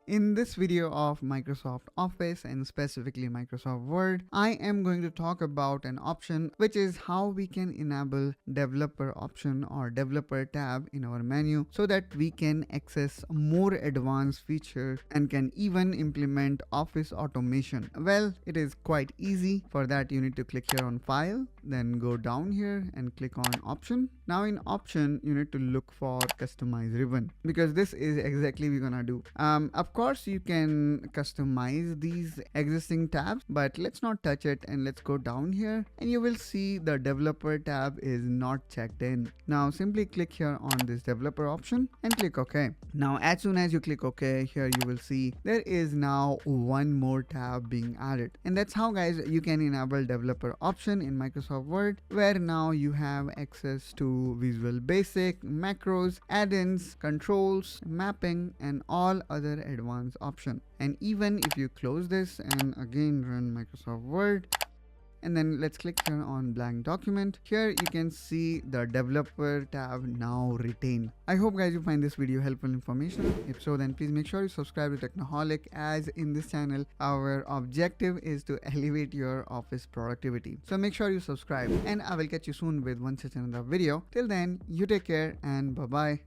In this video of Microsoft Office and specifically Microsoft Word, I am going to talk about an option which is how we can enable developer option or developer tab in our menu so that we can access more advanced features and can even implement office automation. Well, it is quite easy. For that, you need to click here on File, then go down here and click on Option. Now in Option, you need to look for Customize Ribbon because this is exactly we're gonna do. Of course, you can customize these existing tabs, but let's not touch it and let's go down here and you will see the developer tab is not checked in. Now simply click here on this developer option and click OK. Now as soon as you click OK, here you will see there is now one more tab being added. And that's how guys you can enable developer option in Microsoft Word, where now you have access to Visual Basic, macros, add-ins, controls, mapping and all other advanced option. And even if you close this and again run Microsoft Word, and then let's click here on blank document, here you can see the developer tab now retained. I hope guys you find this video helpful information. If so, then please make sure you subscribe to Technoholic, as in this channel our objective is to elevate your office productivity. So make sure you subscribe and I will catch you soon with one such another video. Till then, you take care and bye bye.